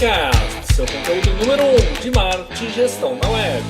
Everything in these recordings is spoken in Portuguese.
ConteCast, seu conteúdo número 1 de marketing e gestão na web.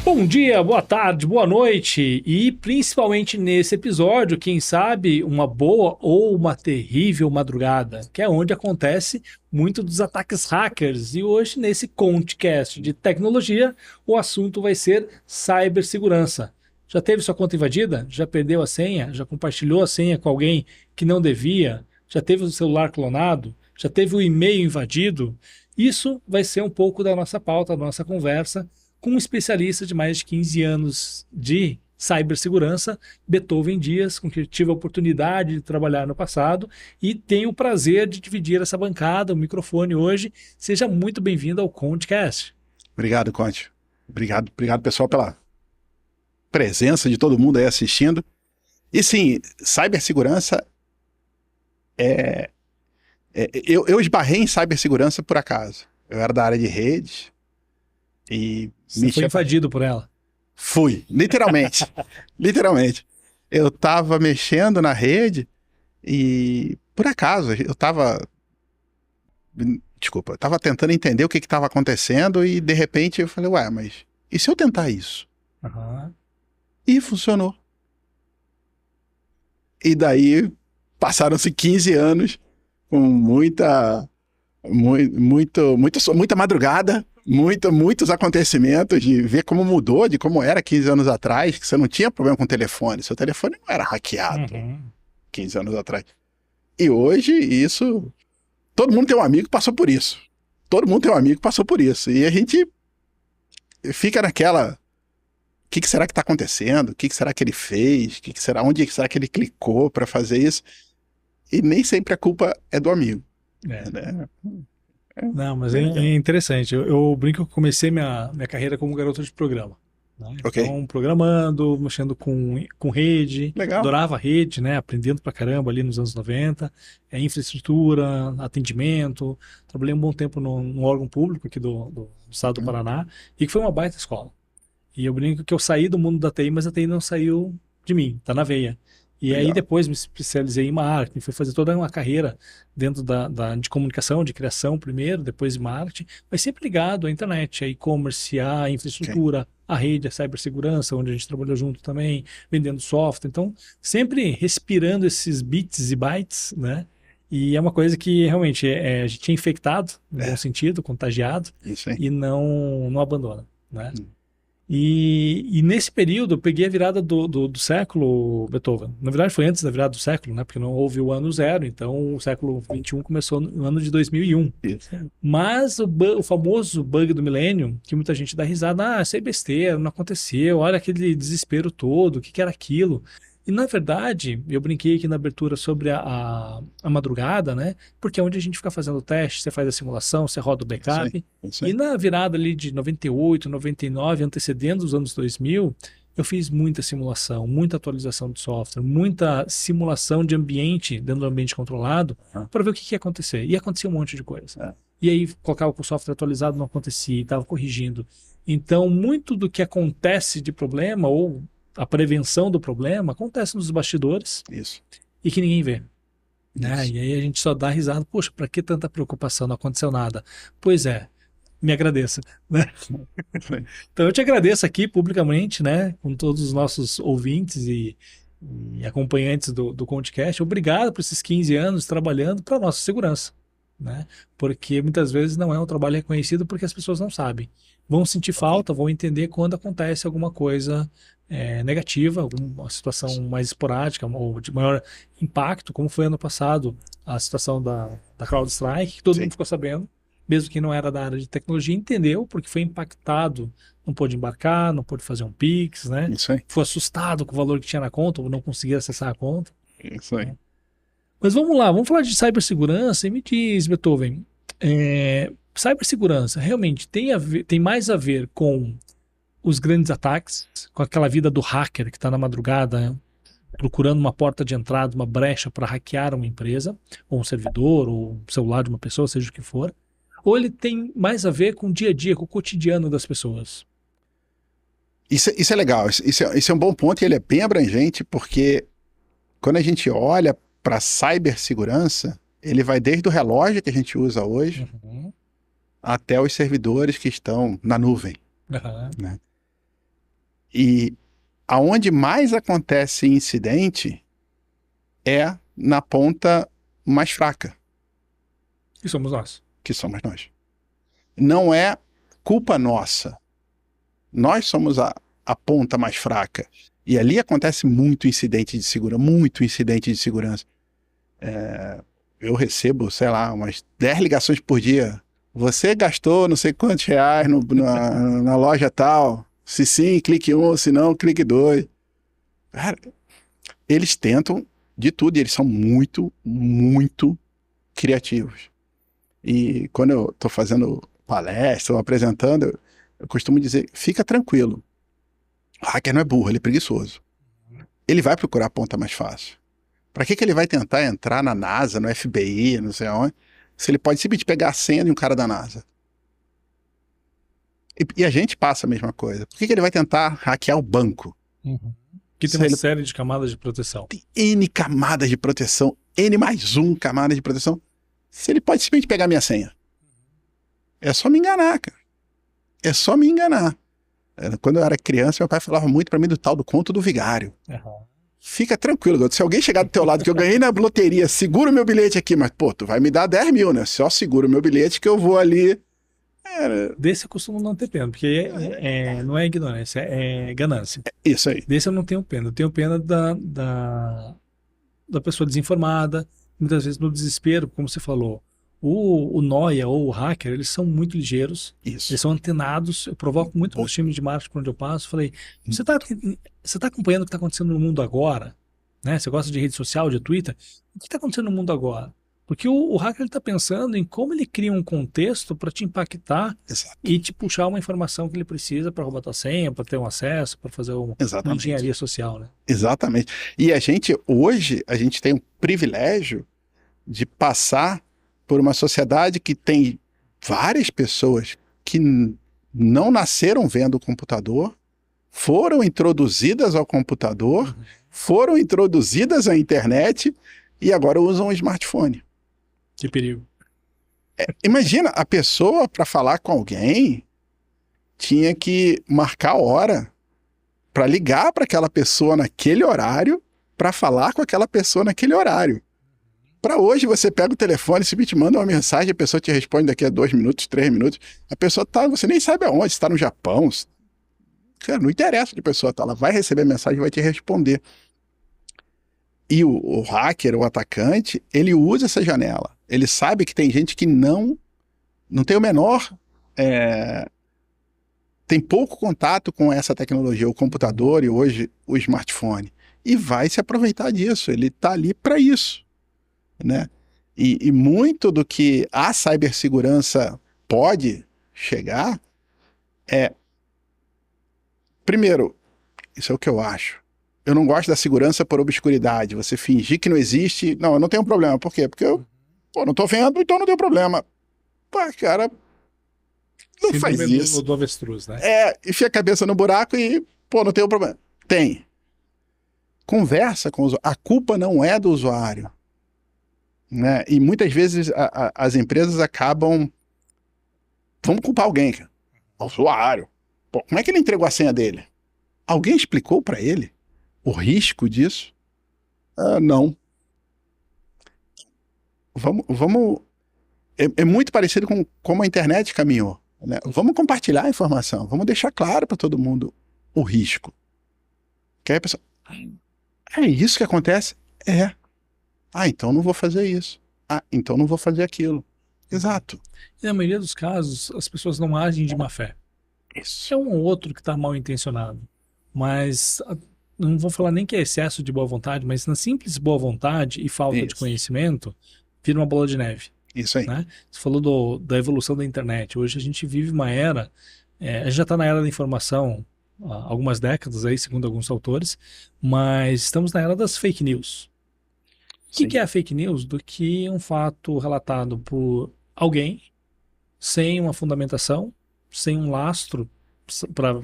Bom dia, boa tarde, boa noite e principalmente nesse episódio, quem sabe uma boa ou uma terrível madrugada, que é onde acontece muito dos ataques hackers. E hoje nesse ConteCast de tecnologia, o assunto vai ser cibersegurança. Já teve sua conta invadida? Já perdeu a senha? Já compartilhou a senha com alguém que não devia? Já teve o celular clonado? Já teve o e-mail invadido? Isso vai ser um pouco da nossa pauta, da nossa conversa, com um especialista de mais de 15 anos de cibersegurança, Beethoven Dias, com quem tive a oportunidade de trabalhar no passado e tenho o prazer de dividir essa bancada, o microfone hoje. Seja muito bem-vindo ao ConteCast. Obrigado, Conte. Obrigado, pessoal, pela presença de todo mundo aí assistindo. E sim, cibersegurança eu esbarrei em cibersegurança por acaso. Eu era da área de rede e... Você foi invadido por ela? Fui, literalmente. Literalmente. Eu tava mexendo na rede e, por acaso, eu tava tentando entender o que estava acontecendo e, de repente, eu falei, ué, mas e se eu tentar isso? Uhum. E funcionou. E daí, passaram-se 15 anos com muita madrugada, muitos acontecimentos, de ver como mudou, de como era 15 anos atrás, que você não tinha problema com o telefone, seu telefone não era hackeado 15 anos atrás. E hoje, isso... Todo mundo tem um amigo que passou por isso. E a gente fica naquela... O que será que está acontecendo? O que será que ele fez? Onde será que ele clicou para fazer isso? E nem sempre a culpa é do amigo. Né? Não, mas é interessante. Eu brinco que eu comecei minha carreira como garoto de programa. Né? Okay. Então, programando, mexendo com rede. Legal. Adorava rede, né? Aprendendo pra caramba ali nos anos 90. Infraestrutura, atendimento. Trabalhei um bom tempo num órgão público aqui do estado do Paraná. E que foi uma baita escola. E eu brinco que eu saí do mundo da TI, mas a TI não saiu de mim, tá na veia. E Legal. aí depois me especializei em marketing, fui fazer toda uma carreira dentro de comunicação, de criação primeiro, depois de marketing, mas sempre ligado à internet, a e-commerce, à infraestrutura, à rede, à cibersegurança, onde a gente trabalhou junto também, vendendo software. Então, sempre respirando esses bits e bytes, né? E é uma coisa que realmente a gente é infectado, no bom sentido, contagiado, e não abandona, né? E nesse período eu peguei a virada do século, Beethoven. Na verdade foi antes da virada do século, né? Porque não houve o ano zero, então o século XXI começou no ano de 2001. Isso. Mas o famoso bug do milênio, que muita gente dá risada, isso é besteira, não aconteceu, olha aquele desespero todo, o que era aquilo? E na verdade, eu brinquei aqui na abertura sobre a madrugada, né? Porque é onde a gente fica fazendo o teste, você faz a simulação, você roda o backup. Isso aí. E na virada ali de 98, 99, antecedendo os anos 2000, eu fiz muita simulação, muita atualização de software, muita simulação de ambiente dentro do ambiente controlado para ver o que ia acontecer. E acontecia um monte de coisa. E aí colocava o software atualizado, não acontecia, estava corrigindo. Então, muito do que acontece de problema ou a prevenção do problema acontece nos bastidores. Isso. E que ninguém vê. Né? E aí a gente só dá risada, poxa, para que tanta preocupação, não aconteceu nada? Pois é, me agradeça. Né? Então eu te agradeço aqui publicamente, né, com todos os nossos ouvintes e acompanhantes do ConteCast. Obrigado por esses 15 anos trabalhando para a nossa segurança. Né? Porque muitas vezes não é um trabalho reconhecido porque as pessoas não sabem. Vão sentir falta, vão entender quando acontece alguma coisa negativa, alguma situação mais esporádica ou de maior impacto, como foi ano passado a situação da CrowdStrike, que todo mundo ficou sabendo, mesmo quem não era da área de tecnologia, entendeu, porque foi impactado, não pôde embarcar, não pôde fazer um Pix, né? Isso aí. Foi assustado com o valor que tinha na conta, ou não conseguia acessar a conta. Isso aí. Mas vamos lá, vamos falar de cibersegurança e me diz, Beethoven, cibersegurança realmente tem mais a ver com os grandes ataques, com aquela vida do hacker que está na madrugada, né, procurando uma porta de entrada, uma brecha para hackear uma empresa, ou um servidor, ou um celular de uma pessoa, seja o que for, ou ele tem mais a ver com o dia a dia, com o cotidiano das pessoas? Isso é legal, isso é um bom ponto e ele é bem abrangente, porque quando a gente olha para cibersegurança, ele vai desde o relógio que a gente usa hoje, até os servidores que estão na nuvem. Aham. Né? E aonde mais acontece incidente é na ponta mais fraca, E somos nós. que somos nós. Não é culpa nossa. Nós somos a ponta mais fraca. E ali acontece muito incidente de segurança. Eu recebo, sei lá, umas 10 ligações por dia. Você gastou não sei quantos reais na loja tal. Se sim, clique 1, se não, clique 2. Cara, eles tentam de tudo e eles são muito, muito criativos. E quando eu estou fazendo palestra ou apresentando, eu costumo dizer, fica tranquilo. O hacker não é burro, ele é preguiçoso. Ele vai procurar a ponta mais fácil. Para que ele vai tentar entrar na NASA, no FBI, não sei onde, se ele pode simplesmente pegar a senha de um cara da NASA? E a gente passa a mesma coisa. Por que ele vai tentar hackear o banco? Que tem uma série de camadas de proteção. Tem N camadas de proteção, N mais 1 camada de proteção. Se ele pode simplesmente pegar minha senha. É só me enganar, cara. É só me enganar. Quando eu era criança, meu pai falava muito para mim do tal do conto do vigário. Fica tranquilo, garoto. Se alguém chegar do teu lado que eu ganhei na loteria, segura o meu bilhete aqui, mas pô, tu vai me dar 10 mil, né? Só segura o meu bilhete que eu vou ali. Desse eu costumo não ter pena, porque não é ignorância, é ganância. Isso aí. Desse eu não tenho pena. Eu tenho pena da pessoa desinformada, muitas vezes no desespero, como você falou. O Noia ou o hacker, eles são muito ligeiros, Isso. eles são antenados. Eu provoco muito meus times de marketing quando eu passo. Falei, você tá acompanhando o que está acontecendo no mundo agora? Né? Você gosta de rede social, de Twitter? O que está acontecendo no mundo agora? Porque o hacker está pensando em como ele cria um contexto para te impactar. Exato. E te puxar uma informação que ele precisa para roubar tua senha, para ter um acesso, para fazer uma engenharia social, né? Exatamente. E hoje, a gente tem um privilégio de passar por uma sociedade que tem várias pessoas que não nasceram vendo o computador, foram introduzidas ao computador, foram introduzidas à internet e agora usam o smartphone. Que perigo. Imagina, a pessoa, para falar com alguém, tinha que marcar a hora para ligar para aquela pessoa naquele horário, para falar com aquela pessoa naquele horário. Para hoje, você pega o telefone, simplesmente manda uma mensagem, a pessoa te responde daqui a 2 minutos, 3 minutos. A pessoa tá, você nem sabe aonde, se está no Japão. Cara, não interessa onde a pessoa está, ela vai receber a mensagem e vai te responder. E o hacker, o atacante, ele usa essa janela. Ele sabe que tem gente que não tem o menor... tem pouco contato com essa tecnologia, o computador e hoje o smartphone. E vai se aproveitar disso, ele está ali para isso. Né? E muito do que a cibersegurança pode chegar primeiro, isso é o que eu acho. Eu não gosto da segurança por obscuridade. Você fingir que não existe. Não, eu não tenho problema. Por quê? Porque eu não estou vendo, então não tenho problema. Pô, cara, não faz isso. Do avestruz, né? Enfia a cabeça no buraco e, não tenho problema. Tem. Conversa com o usuário. A culpa não é do usuário. Né? E muitas vezes as empresas acabam... Vamos culpar alguém, cara. O usuário. Pô, como é que ele entregou a senha dele? Alguém explicou para ele o risco disso? Não. Vamos... É muito parecido com como a internet caminhou. Né? Vamos compartilhar a informação. Vamos deixar claro para todo mundo o risco. Que aí a pessoa... É isso que acontece? Então não vou fazer isso. Então não vou fazer aquilo. Exato. E na maioria dos casos, as pessoas não agem de má fé. Isso. É um ou outro que está mal intencionado. Mas não vou falar nem que é excesso de boa vontade, mas na simples boa vontade e falta de conhecimento, vira uma bola de neve. Isso aí. Né? Você falou da evolução da internet. Hoje a gente vive uma era, a gente já está na era da informação há algumas décadas, aí, segundo alguns autores, mas estamos na era das fake news. O que é a fake news? Do que um fato relatado por alguém, sem uma fundamentação, sem um lastro para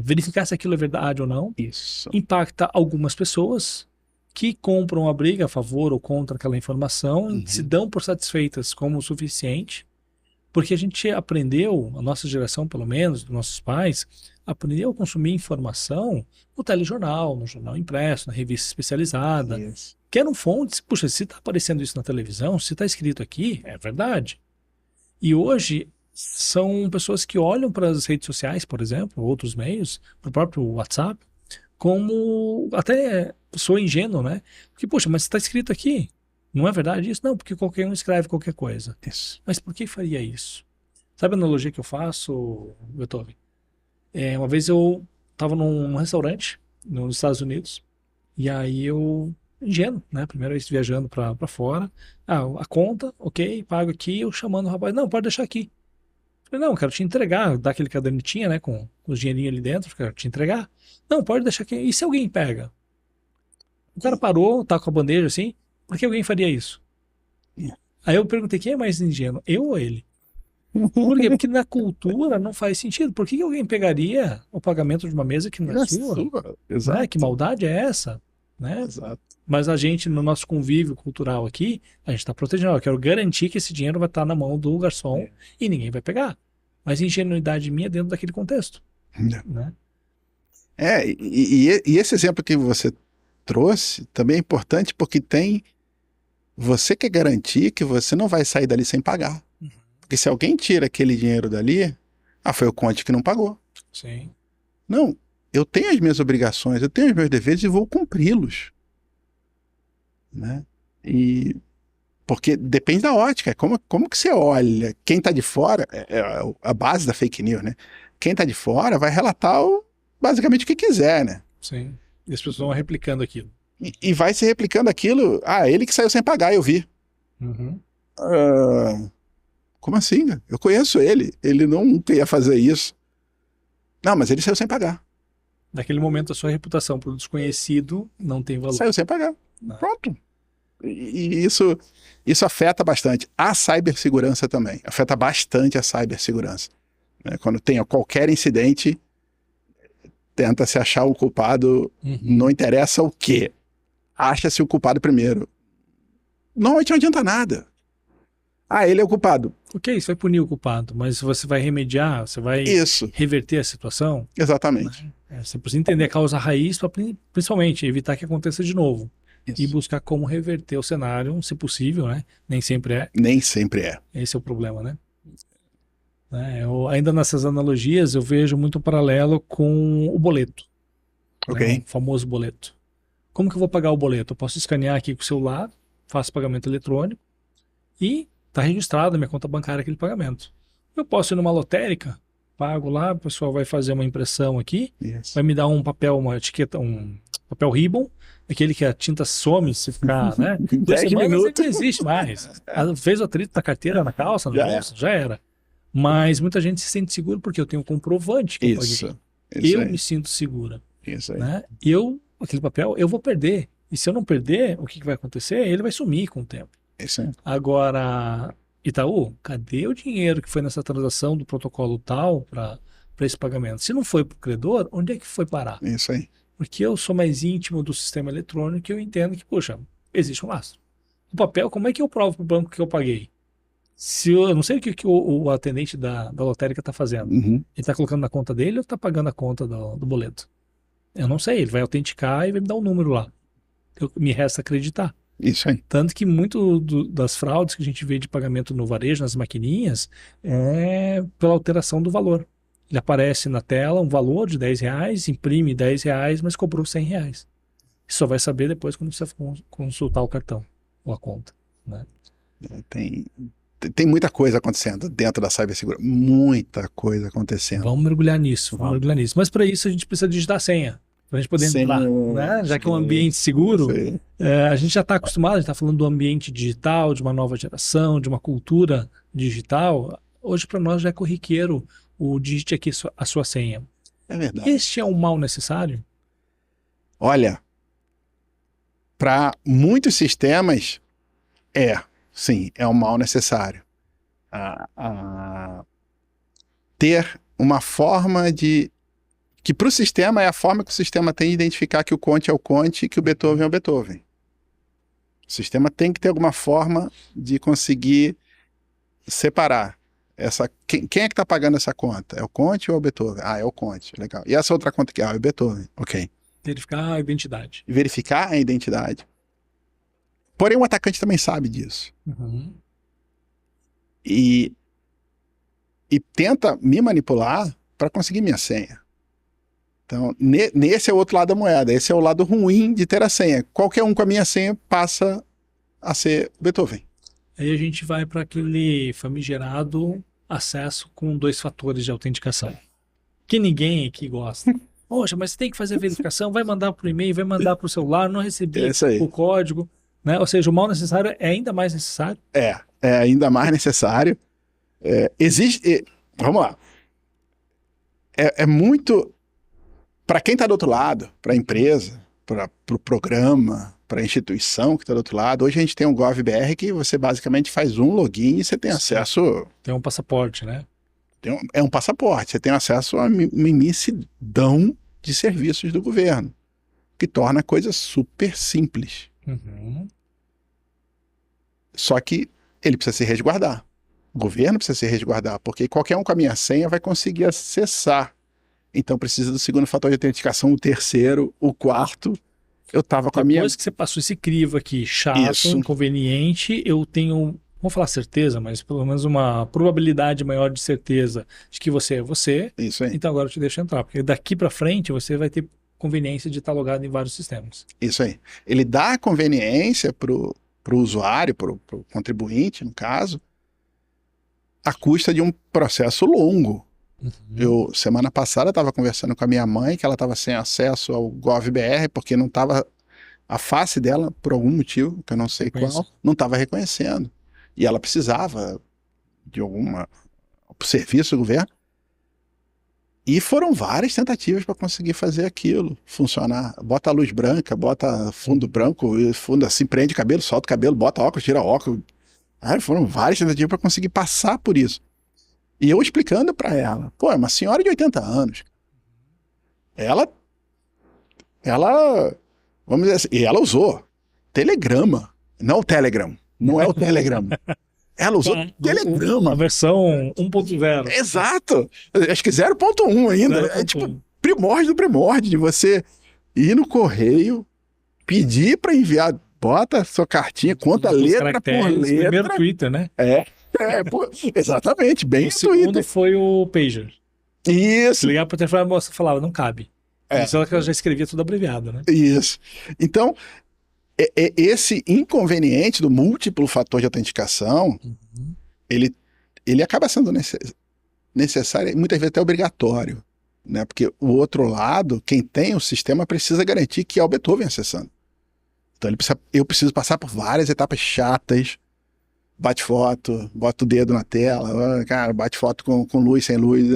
verificar se aquilo é verdade ou não. Isso. Impacta algumas pessoas que compram a briga a favor ou contra aquela informação e se dão por satisfeitas como o suficiente Porque a gente aprendeu, a nossa geração pelo menos, dos nossos pais, aprendeu a consumir informação no telejornal, no jornal impresso, na revista especializada, Isso. que eram fontes. Puxa, se está aparecendo isso na televisão, se está escrito aqui, é verdade. E hoje são pessoas que olham para as redes sociais, por exemplo, outros meios, para o próprio WhatsApp, como até sou ingênuo, né? Porque, poxa, mas está escrito aqui. Não é verdade isso? Não, porque qualquer um escreve qualquer coisa. Isso. Mas por que faria isso? Sabe a analogia que eu faço, Beethoven? Uma vez eu estava num restaurante nos Estados Unidos, e aí eu, ingênuo, né? Primeira vez viajando para fora. A conta, ok, pago aqui, eu chamando o rapaz, não, pode deixar aqui. Eu falei, não, eu quero te entregar, dá aquele cadernetinha, né, com os dinheirinhos ali dentro, eu quero te entregar. Não, pode deixar aqui. E se alguém pega? O cara parou, tá com a bandeja assim, por que alguém faria isso? Aí eu perguntei, quem é mais ingênuo, eu ou ele? Por quê? Porque na cultura não faz sentido. Por que alguém pegaria o pagamento de uma mesa que não é sua? Exato. Né? Que maldade é essa? Né? Exato. Mas a gente, no nosso convívio cultural aqui, a gente está protegendo. Eu quero garantir que esse dinheiro vai estar na mão do garçom e ninguém vai pegar. Mas ingenuidade minha dentro daquele contexto. Né? E esse exemplo que você trouxe também é importante porque você quer garantir que você não vai sair dali sem pagar. Porque se alguém tira aquele dinheiro dali, foi o conte que não pagou. Sim. Não, eu tenho as minhas obrigações, eu tenho os meus deveres e vou cumpri-los. Né? Porque depende da ótica, como que você olha. Quem está de fora, é a base da fake news, né? Quem está de fora vai relatar basicamente o que quiser, né? Sim. E as pessoas vão replicando aquilo. E vai se replicando aquilo. Ele que saiu sem pagar, eu vi. Uhum. Como assim? Eu conheço ele. Ele nunca ia fazer isso. Não, mas ele saiu sem pagar. Naquele momento a sua reputação para o desconhecido não tem valor. Saiu sem pagar. Pronto. E isso afeta bastante. A cibersegurança também. Afeta bastante a cibersegurança. Quando tem qualquer incidente, tenta se achar o culpado, não interessa o quê. Acha-se o culpado primeiro. Normalmente não adianta nada. Ele é o culpado. Ok, você vai punir o culpado, mas você vai remediar, você vai reverter a situação. Exatamente. Você precisa entender a causa raiz para principalmente evitar que aconteça de novo. Isso. E buscar como reverter o cenário, se possível, né? Nem sempre é. Nem sempre é. Esse é o problema, né? Ainda nessas analogias, eu vejo muito paralelo com o boleto. Ok. Né? O famoso boleto. Como que eu vou pagar o boleto? Eu posso escanear aqui com o celular, faço pagamento eletrônico e está registrado na minha conta bancária aquele pagamento. Eu posso ir numa lotérica, pago lá, o pessoal vai fazer uma impressão aqui, vai me dar um papel, uma etiqueta, um papel ribbon, aquele que a tinta some se ficar, né? 10 minutos. Não existe mais. Fez o atrito na carteira, na calça, na bolsa, já era. Mas muita gente se sente seguro porque eu tenho um comprovante que eu paguei. Eu me sinto segura. Isso aí. Né? Aquele papel, eu vou perder. E se eu não perder, o que vai acontecer? Ele vai sumir com o tempo. Isso aí. Agora, Itaú, cadê o dinheiro que foi nessa transação do protocolo tal para esse pagamento? Se não foi para o credor, onde é que foi parar? Isso aí. Porque eu sou mais íntimo do sistema eletrônico e eu entendo que, poxa, existe um lastro. O papel, como é que eu provo para o banco que eu paguei? Se eu não sei o que o atendente da lotérica está fazendo. Ele está colocando na conta dele ou está pagando a conta do boleto? Eu não sei, ele vai autenticar e vai me dar um número lá. Me resta acreditar. Isso aí. Tanto que muito das fraudes que a gente vê de pagamento no varejo, nas maquininhas, é pela alteração do valor. Ele aparece na tela um valor de R$10, imprime R$10, mas cobrou R$100. Só vai saber depois quando você for consultar o cartão ou a conta. Né? Tem muita coisa acontecendo dentro da cibersegurança. Muita coisa acontecendo. Vamos mergulhar nisso, Mas para isso a gente precisa digitar a senha. Para a gente poder entrar, né? Já que é um ambiente seguro, a gente já está acostumado, a gente está falando do ambiente digital, de uma nova geração, de uma cultura digital. Hoje para nós já é corriqueiro o digite aqui a sua senha. É verdade. Este é um mal necessário? Olha, para muitos sistemas, sim, é um mal necessário. Ter uma forma que para o sistema é a forma que o sistema tem de identificar que o Conte é o Conte e que o Beethoven é o Beethoven. O sistema tem que ter alguma forma de conseguir separar. Quem é que está pagando essa conta? É o Conte ou é o Beethoven? Ah, é o Conte, legal. E essa outra conta aqui? Ah, é o Beethoven, ok. Verificar a identidade. Verificar a identidade. Porém, o atacante também sabe disso. Uhum. E tenta me manipular para conseguir minha senha. Então, nesse é o outro lado da moeda. Esse é o lado ruim de ter a senha. Qualquer um com a minha senha passa a ser Beethoven. Aí a gente vai para aquele famigerado acesso com 2 fatores de autenticação. Que ninguém aqui gosta. Poxa, mas você tem que fazer a verificação, vai mandar por e-mail, vai mandar para o celular, não recebi o código. Né? Ou seja, o mal necessário é ainda mais necessário. É ainda mais necessário. Vamos lá. É muito... Para quem está do outro lado, para a empresa, para o programa, para a instituição que está do outro lado, hoje a gente tem um GovBR que você basicamente faz um login e você tem acesso... Tem um passaporte, né? É um passaporte, você tem acesso a uma imensidão de serviços do governo, que torna a coisa super simples. Uhum. Só que ele precisa se resguardar. O governo precisa se resguardar, porque qualquer um com a minha senha vai conseguir acessar. Então precisa do segundo fator de autenticação, o terceiro, o quarto. Eu estava com a minha... Depois que você passou esse crivo aqui, chato, inconveniente, eu tenho, vou falar certeza, mas pelo menos uma probabilidade maior de certeza de que você é você. Isso aí. Então agora eu te deixo entrar, porque daqui para frente você vai ter conveniência de estar logado em vários sistemas. Isso aí. Ele dá a conveniência para o usuário, para o contribuinte, no caso, à custa de um processo longo. Uhum. Semana passada, estava conversando com a minha mãe, que ela estava sem acesso ao GovBR, porque não estava... A face dela, por algum motivo, que eu não sei qual, não estava reconhecendo. E ela precisava de algum serviço do governo. E foram várias tentativas para conseguir fazer aquilo funcionar. Bota a luz branca, bota fundo branco, fundo assim, prende cabelo, solta o cabelo, bota óculos, tira óculos. Foram várias tentativas para conseguir passar por isso. E eu explicando para ela, pô, é uma senhora de 80 anos. Ela, vamos dizer assim, e ela usou Telegrama, não o Telegram, não é o Telegram. Ela usou Telegrama. A versão 1.0. Exato. Acho que 0.1 ainda. 0.1. É tipo primórdio do primórdio, de você ir no correio, pedir para enviar, bota a sua cartinha, conta letra por letra. Primeiro Twitter, né? Pô, exatamente, bem o segundo foi o pager. Isso. Ligar para o telefone, a moça falava, não cabe. Isso ela já escrevia tudo abreviado, né? Isso. Então, esse inconveniente do múltiplo fator de autenticação, ele acaba sendo necessário e muitas vezes até obrigatório, né? Porque o outro lado, quem tem o sistema, precisa garantir que é o Beethoven acessando. Então eu preciso passar por várias etapas chatas, bate foto, bota o dedo na tela, cara, bate foto com luz, sem luz.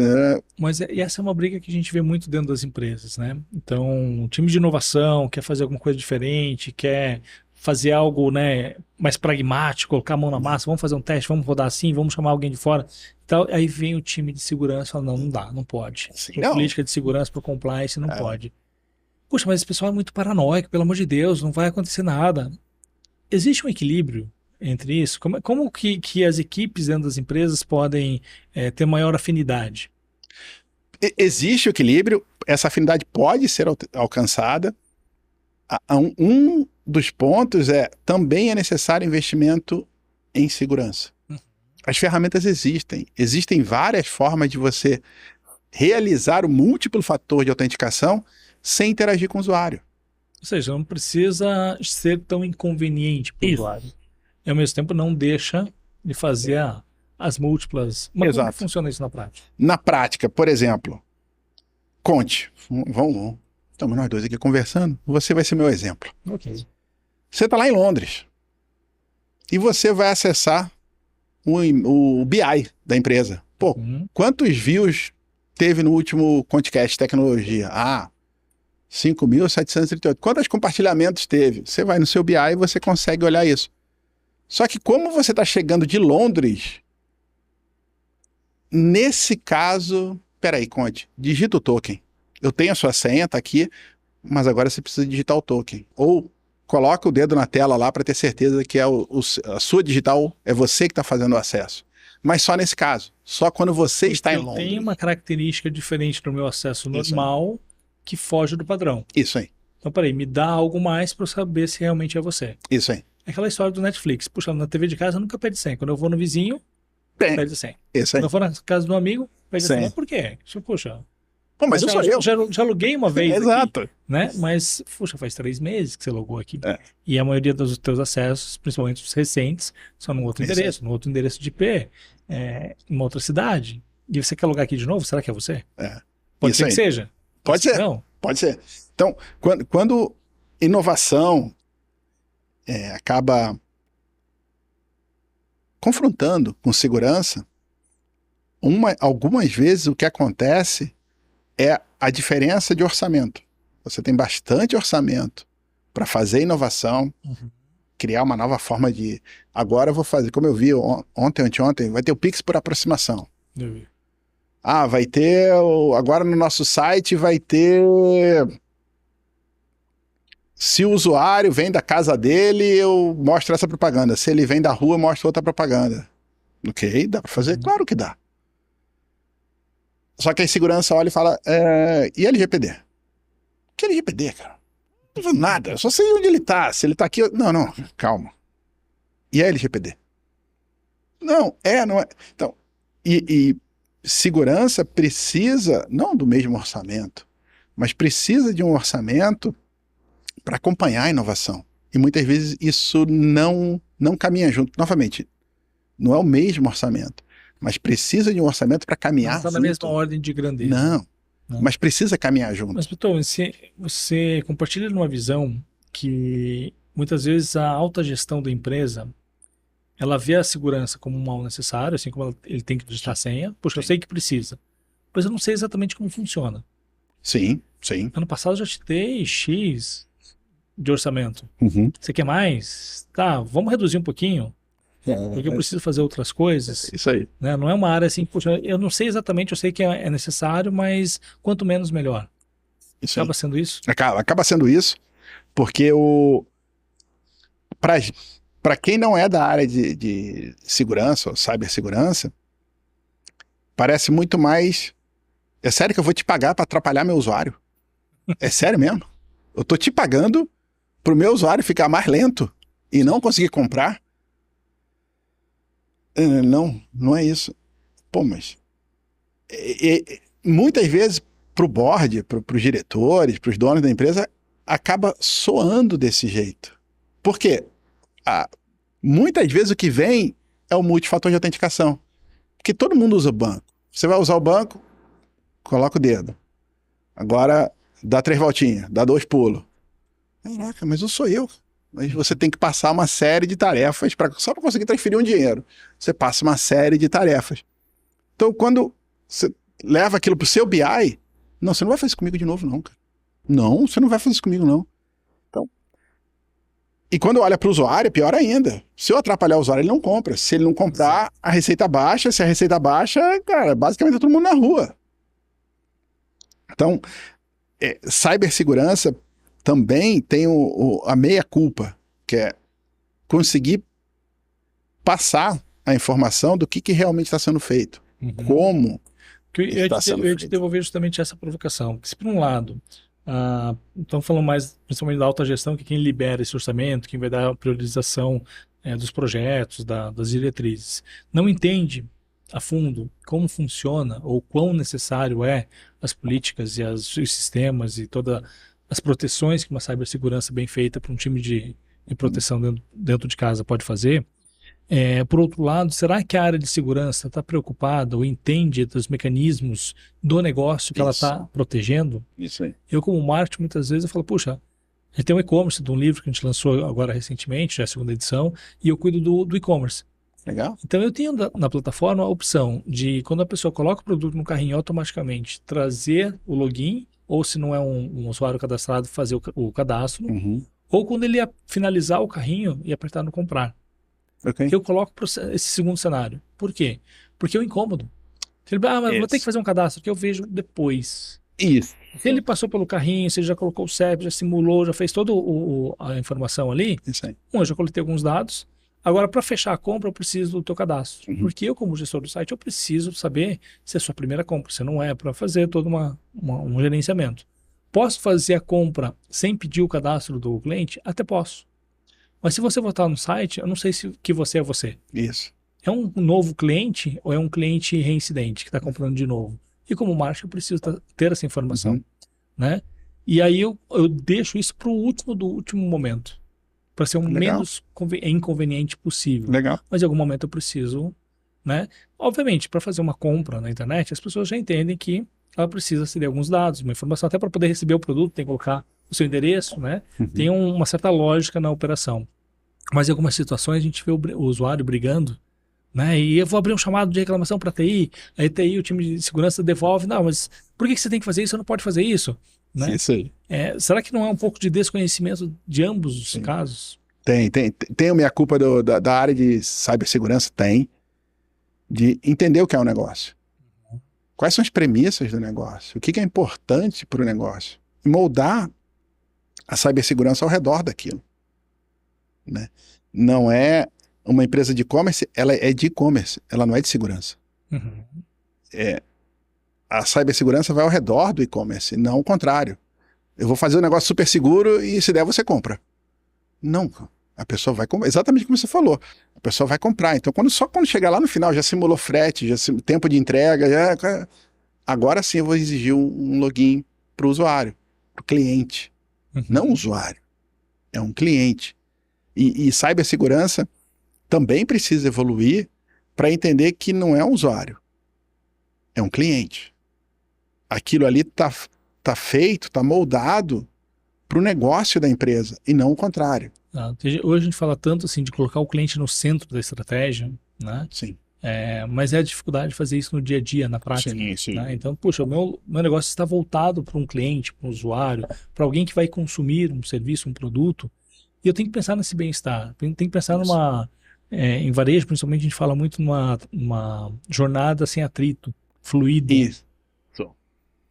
Mas essa é uma briga que a gente vê muito dentro das empresas, né? Então, o time de inovação quer fazer alguma coisa diferente, quer fazer algo, né, mais pragmático, colocar a mão na massa, vamos fazer um teste, vamos rodar assim, vamos chamar alguém de fora. Então, aí vem o time de segurança e fala, não dá, não pode. Política de segurança para compliance não pode. Puxa, mas esse pessoal é muito paranoico, pelo amor de Deus, não vai acontecer nada. Existe um equilíbrio entre isso? Como que as equipes dentro das empresas podem ter maior afinidade? Existe o equilíbrio, essa afinidade pode ser alcançada. Um dos pontos também é necessário investimento em segurança. As ferramentas existem várias formas de você realizar o múltiplo fator de autenticação sem interagir com o usuário. Ou seja, não precisa ser tão inconveniente para o usuário. E ao mesmo tempo não deixa de fazer as múltiplas. Mas como que funciona isso na prática? Na prática, por exemplo, conte. Estamos nós dois aqui conversando. Você vai ser meu exemplo. Ok. Você está lá em Londres e você vai acessar o BI da empresa. Pô, quantos views teve no último Contecast Tecnologia? 5.738. Quantos compartilhamentos teve? Você vai no seu BI e você consegue olhar isso. Só que como você está chegando de Londres, nesse caso, peraí, Conte, digita o token. Eu tenho a sua senha, tá aqui, mas agora você precisa digitar o token. Ou coloca o dedo na tela lá para ter certeza que a sua digital é você que está fazendo o acesso. mas só nesse caso. Só quando você está em Eu Londres. tenho uma característica diferente no meu acesso Isso normal que foge do padrão. Isso aí, Então, peraí, me dá algo mais para eu saber se realmente é você. isso aí. É aquela história do Netflix. Puxa, na TV de casa nunca perde senha. Quando eu vou no vizinho, Bem, perde senha. isso Quando aí. eu for na casa do amigo, perde Sim. senha. Mas por quê? Puxa, Pô, mas eu sou eu. já aluguei uma vez aqui, Exato. né? Mas, puxa, faz 3 meses que você logou aqui. É. E a maioria dos teus acessos, principalmente os recentes, são no outro Isso endereço, no outro endereço de IP, em uma outra cidade. E você quer logar aqui de novo? Será que é você? É. Pode Isso ser aí. que seja. Pode ser. Não. Pode ser. Então, quando inovação acaba confrontando com segurança, algumas vezes o que acontece é a diferença de orçamento. Você tem bastante orçamento para fazer inovação, criar uma nova forma de... Agora eu vou fazer, como eu vi ontem, anteontem, vai ter o Pix por aproximação. Eu vi. Ah, vai ter... Agora no nosso site vai ter... Se o usuário vem da casa dele, eu mostro essa propaganda. Se ele vem da rua, eu mostro outra propaganda. Ok, dá para fazer? Claro que dá. Só que a segurança olha e fala, e LGPD? Que LGPD, cara? Não faz nada, eu só sei onde ele tá. Se ele tá aqui... Não, calma. E a LGPD? Não é. Então, e segurança precisa, não do mesmo orçamento, mas precisa de um orçamento para acompanhar a inovação. E muitas vezes isso não caminha junto. Novamente, não é o mesmo orçamento, mas precisa de um orçamento para caminhar Não está junto. na mesma ordem de grandeza. Não, mas precisa caminhar junto. Mas, Piton, você compartilha numa visão que muitas vezes a alta gestão da empresa ela vê a segurança como um mal necessário, assim como ele tem que digitar a senha. Puxa, eu sei que precisa, mas eu não sei exatamente como funciona. Sim. Ano passado eu já te dei X de orçamento. Uhum. Você quer mais? Tá, vamos reduzir um pouquinho, porque eu preciso fazer outras coisas. Isso aí. Né? Não é uma área assim, puxa, eu não sei exatamente, eu sei que é necessário, mas quanto menos, melhor. Isso aí. Acaba sendo isso? Acaba sendo isso, porque para quem não é da área de segurança ou cibersegurança, parece muito mais... É sério que eu vou te pagar para atrapalhar meu usuário? É sério mesmo? Eu tô te pagando pro meu usuário ficar mais lento e não conseguir comprar? Não é isso. Pô, mas... muitas vezes pro board, pros diretores, pros donos da empresa, acaba soando desse jeito. Por quê? Muitas vezes o que vem é o multifator de autenticação. Porque todo mundo usa o banco. Você vai usar o banco, coloca o dedo. Agora dá 3 voltinhas, dá 2 pulos. Caraca, mas eu sou eu. Mas você tem que passar uma série de tarefas só para conseguir transferir um dinheiro. Você passa uma série de tarefas. Então, quando você leva aquilo pro seu BI, não, você não vai fazer isso comigo de novo, não, cara. Não, você não vai fazer isso comigo, não. E quando olha para o usuário, é pior ainda. Se eu atrapalhar o usuário, ele não compra. Se ele não comprar, a receita baixa. Se a receita baixa, cara, basicamente é todo mundo na rua. Então, cibersegurança também tem a meia-culpa, que é conseguir passar a informação do que realmente está sendo feito. Como está sendo eu ia te feito. devolver justamente essa provocação. Que se por um lado... Então falando mais principalmente da alta gestão, que quem libera esse orçamento, quem vai dar a priorização dos projetos, das diretrizes, não entende a fundo como funciona ou quão necessário é as políticas e os sistemas e todas as proteções que uma cibersegurança bem feita para um time de proteção dentro de casa pode fazer. Por outro lado, será que a área de segurança está preocupada ou entende dos mecanismos do negócio que ela está protegendo? Isso aí. Eu, como marketing, muitas vezes eu falo, puxa, a gente tem um e-commerce de um livro que a gente lançou agora recentemente, já é a 2ª edição, e eu cuido do e-commerce. Legal. Então eu tenho na plataforma a opção de, quando a pessoa coloca o produto no carrinho, automaticamente trazer o login, ou se não é um usuário cadastrado, fazer o cadastro, ou quando ele finalizar o carrinho e apertar no comprar. Okay. Eu coloco esse segundo cenário. Por quê? Porque é um incômodo. Se ele, mas vou ter que fazer um cadastro que eu vejo depois. Isso. Se ele passou pelo carrinho, se ele já colocou o CEP, já simulou, já fez toda a informação ali, Isso aí. eu já coletei alguns dados, Agora, para fechar a compra, eu preciso do teu cadastro. Porque eu, como gestor do site, eu preciso saber se é a sua primeira compra, se não é, para fazer todo um gerenciamento. Posso fazer a compra sem pedir o cadastro do cliente? Até posso. Mas se você voltar no site, eu não sei se que você é você. Isso. É um novo cliente ou é um cliente reincidente que está comprando de novo? E como marca, eu preciso ter essa informação. Né? E aí eu deixo isso para o último do último momento. Para ser o menos inconveniente possível. Legal. Mas em algum momento eu preciso, né? Obviamente, para fazer uma compra na internet, as pessoas já entendem que ela precisa ceder alguns dados, uma informação, até para poder receber o produto, tem que colocar o seu endereço, né? Tem uma certa lógica na operação. Mas em algumas situações a gente vê o usuário brigando, né? E eu vou abrir um chamado de reclamação para a TI, aí a TI, o time de segurança devolve, não, mas por que você tem que fazer isso? Você não pode fazer isso. Né? Isso aí. Será que não é um pouco de desconhecimento de ambos os casos? Tem a minha culpa da área de cibersegurança, de entender o que é o negócio. Quais são as premissas do negócio? O que é importante para o negócio? E moldar a cibersegurança ao redor daquilo. Né? Não é uma empresa de e-commerce, ela é de e-commerce, ela não é de segurança. A cibersegurança vai ao redor do e-commerce, não o contrário. Eu vou fazer um negócio super seguro e se der você compra. Não, a pessoa vai comprar, exatamente como você falou. A pessoa vai comprar. Então, só quando chegar lá no final, já simulou frete, tempo de entrega, agora sim eu vou exigir um login para o usuário, para o cliente. Não usuário, é um cliente. E cibersegurança também precisa evoluir para entender que não é um usuário, é um cliente. Aquilo ali tá feito, está moldado para o negócio da empresa e não o contrário. Hoje a gente fala tanto assim de colocar o cliente no centro da estratégia, né? Sim. Mas é a dificuldade de fazer isso no dia a dia, na prática. Sim. Né? Então, puxa, o meu negócio está voltado para um cliente, para um usuário, para alguém que vai consumir um serviço, um produto, e eu tenho que pensar nesse bem-estar. Tenho que pensar em varejo, principalmente, a gente fala muito numa jornada sem atrito, fluida. Isso.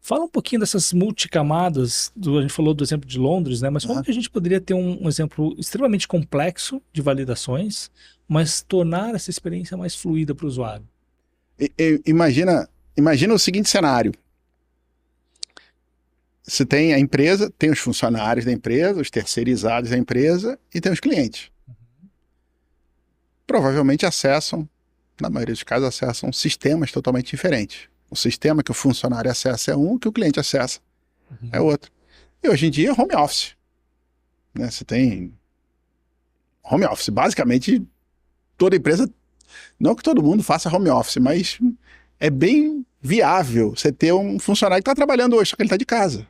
Fala um pouquinho dessas multicamadas, a gente falou do exemplo de Londres, né? Mas como que a gente poderia ter um exemplo extremamente complexo de validações, mas tornar essa experiência mais fluida para o usuário? Imagina o seguinte cenário. Você tem a empresa, tem os funcionários da empresa, os terceirizados da empresa e tem os clientes. Provavelmente na maioria dos casos, acessam sistemas totalmente diferentes. O sistema que o funcionário acessa é um, que o cliente acessa é outro. E hoje em dia é home office. Né? Você tem home office. Basicamente, toda empresa, não que todo mundo faça home office, mas é bem viável você ter um funcionário que está trabalhando hoje, só que ele está de casa.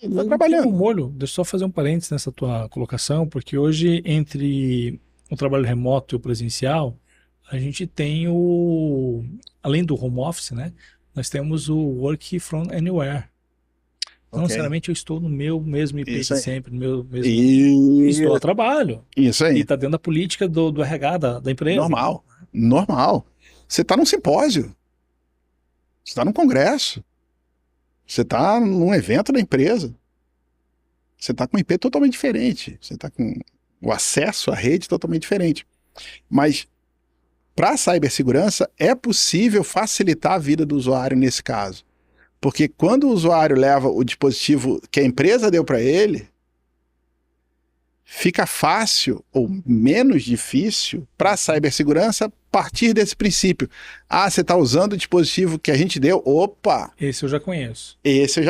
Ele está trabalhando. Deixa eu só fazer um parênteses nessa tua colocação, porque hoje, entre o trabalho remoto e o presencial, a gente tem além do home office, né? Nós temos o work from anywhere. Não necessariamente eu estou no meu mesmo IP de sempre, no meu mesmo... Estou a trabalho. Isso aí. E está dentro da política do RH da empresa. Normal. Você está num simpósio. Você está num congresso. Você está num evento da empresa. Você está com um IP totalmente diferente. Você está com o acesso à rede totalmente diferente. Mas para a cibersegurança, é possível facilitar a vida do usuário nesse caso. Porque quando o usuário leva o dispositivo que a empresa deu para ele, fica fácil ou menos difícil para a cibersegurança partir desse princípio. Você está usando o dispositivo que a gente deu? Opa! Esse eu já conheço. Esse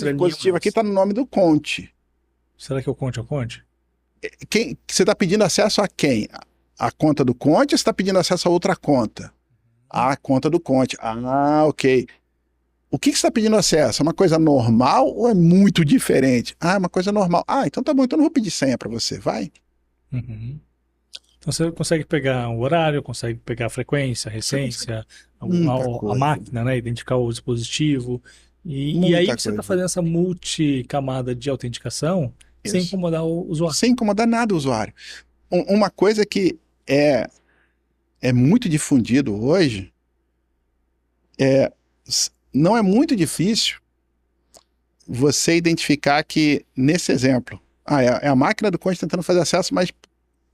dispositivo aqui está no nome do Conte. Será que é o Conte? Você está pedindo acesso a quem? A conta do Conte ou você está pedindo acesso a outra conta? A conta do Conte. Ok. O que você está pedindo acesso? É uma coisa normal ou é muito diferente? É uma coisa normal. Então tá bom, então eu não vou pedir senha para você, vai. Então você consegue pegar o horário, consegue pegar a frequência, a recência, a máquina, né? Identificar o dispositivo. E aí você está fazendo essa multicamada de autenticação sem incomodar o usuário. Sem incomodar nada o usuário. Uma coisa que é muito difundido hoje não é muito difícil você identificar que, nesse exemplo, é a máquina do Conte tentando fazer acesso, mas,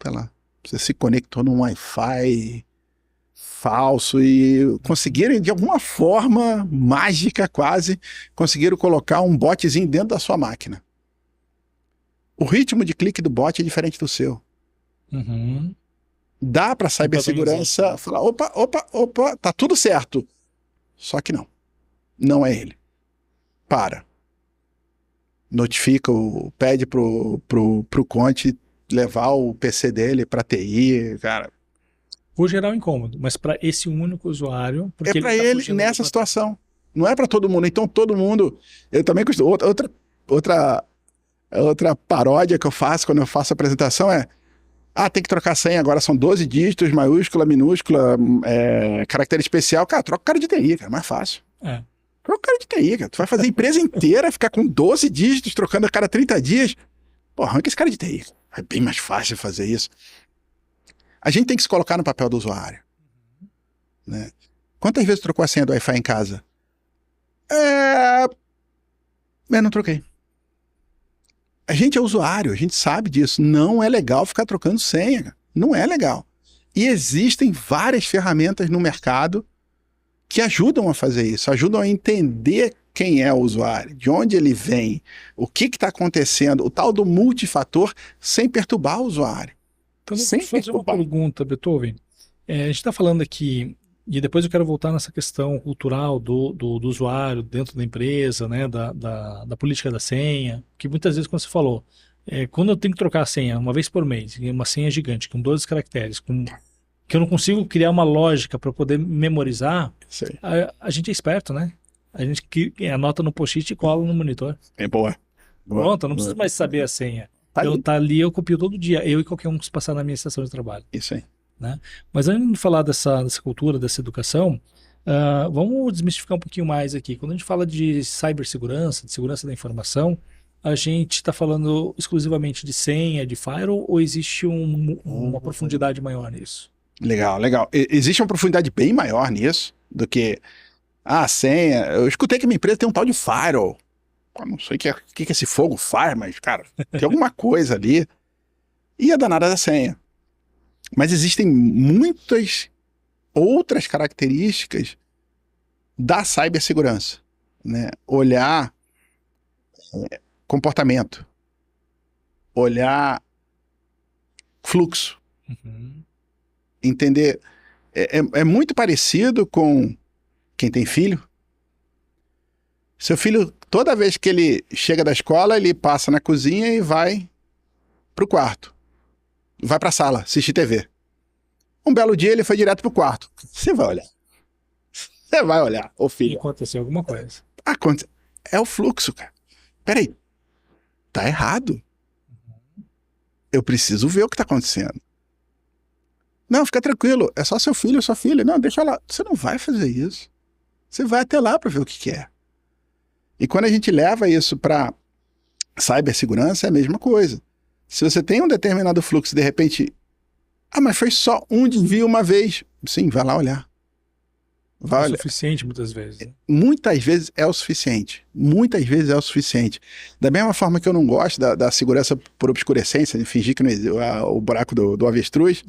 sei lá, Você se conectou num Wi-Fi falso e conseguiram, de alguma forma mágica quase, conseguiram colocar um botzinho dentro da sua máquina. O ritmo de clique do bot é diferente do seu. Uhum. Dá para cibersegurança falar, opa, tá tudo certo. Só que não. Não é ele. Para. Notifica, pede pro Conte levar o PC dele para TI, cara. Vou gerar um incômodo, mas para esse único usuário... É para ele nessa situação. Não é para todo mundo. Então todo mundo... Eu também costumo... Outra paródia que eu faço quando eu faço a apresentação é: tem que trocar a senha, agora são 12 dígitos, maiúscula, minúscula, caractere especial. Cara, troca o cara de TI, cara, mais fácil. Troca o cara de TI, cara. Tu vai fazer a empresa inteira ficar com 12 dígitos, trocando a cada 30 dias. Pô, arranca esse cara de TI. É bem mais fácil fazer isso. A gente tem que se colocar no papel do usuário. Né? Quantas vezes trocou a senha do Wi-Fi em casa? Eu não troquei. A gente é usuário, a gente sabe disso. Não é legal ficar trocando senha. Não é legal. E existem várias ferramentas no mercado que ajudam a fazer isso, ajudam a entender quem é o usuário, de onde ele vem, o que está acontecendo, o tal do multifator, sem perturbar o usuário. Então, deixa eu fazer uma pergunta, Beethoven. A gente está falando aqui, e depois eu quero voltar nessa questão cultural do usuário dentro da empresa, né, da política da senha, que muitas vezes, quando você falou, quando eu tenho que trocar a senha uma vez por mês, uma senha gigante, com 12 caracteres, que eu não consigo criar uma lógica para poder memorizar, a gente é esperto, né? A gente anota no post-it e cola no monitor. É boa. Pronto, eu não preciso mais saber a senha. Tá ali, eu copio todo dia, eu e qualquer um que se passar na minha estação de trabalho. Isso aí. Né? Mas antes de falar dessa cultura, dessa educação, vamos desmistificar um pouquinho mais aqui. Quando a gente fala de cibersegurança, de segurança da informação, a gente está falando exclusivamente de senha, de firewall, ou existe uma profundidade maior nisso? Legal. Existe uma profundidade bem maior nisso do que a senha. Eu escutei que minha empresa tem um tal de firewall. Não sei o que é esse fogo faz, mas, cara, tem alguma coisa ali. E a danada da senha. Mas existem muitas outras características da cibersegurança, né? Olhar comportamento, olhar fluxo, entender. É muito parecido com quem tem filho. Seu filho, toda vez que ele chega da escola, ele passa na cozinha e vai pro quarto. Vai pra sala, assistir TV. Um belo dia ele foi direto pro quarto. Você vai olhar. Você vai olhar, ô filho. E aconteceu alguma coisa. É o fluxo, cara. Peraí. Tá errado. Eu preciso ver o que tá acontecendo. Não, fica tranquilo. É só seu filho ou sua filha. Não, deixa lá. Você não vai fazer isso. Você vai até lá pra ver o que é. E quando a gente leva isso pra cibersegurança, é a mesma coisa. Se você tem um determinado fluxo, de repente... mas foi só um desvio uma vez. Sim, vai lá olhar. Vai olhar. É o suficiente muitas vezes. Né? Muitas vezes é o suficiente. Muitas vezes é o suficiente. Da mesma forma que eu não gosto da segurança por obscurecência, de fingir que não existe o buraco do avestruz,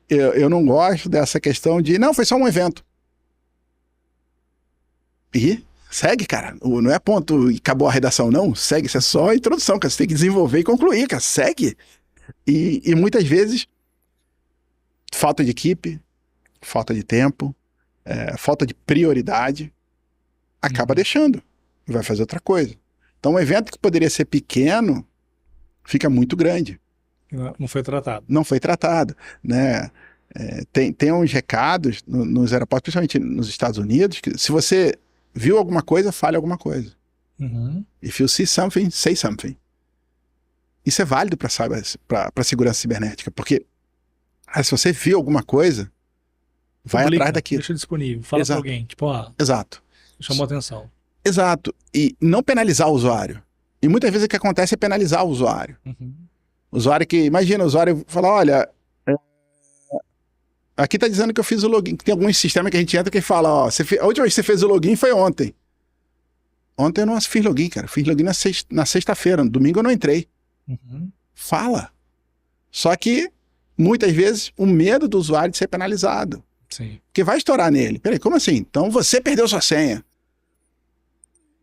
eu não gosto dessa questão de... Não, foi só um evento. E... segue, cara. Não é ponto e acabou a redação, não. Segue, isso é só a introdução, cara. Você tem que desenvolver e concluir, cara. Segue. E muitas vezes, falta de equipe, falta de tempo, falta de prioridade, acaba deixando. E vai fazer outra coisa. Então, um evento que poderia ser pequeno, fica muito grande. Não foi tratado. Não foi tratado, né? Tem uns recados nos aeroportos, principalmente nos Estados Unidos, que se você... viu alguma coisa, fale alguma coisa. If you see something, say something. Isso é válido para segurança cibernética, porque se você viu alguma coisa, vai atrás daquilo. Deixa disponível, fala para alguém, tipo, exato. Chamou atenção. Exato. E não penalizar o usuário. E muitas vezes o que acontece é penalizar o usuário. O usuário que, imagina, o usuário fala, olha, aqui tá dizendo que eu fiz o login. Tem alguns sistemas que a gente entra que fala, a última vez que você fez o login foi ontem. Ontem eu não fiz login, cara. Fiz login na sexta-feira. No domingo eu não entrei. Fala. Só que muitas vezes, o medo do usuário de ser penalizado. Sim. Porque vai estourar nele. Peraí, como assim? Então você perdeu sua senha.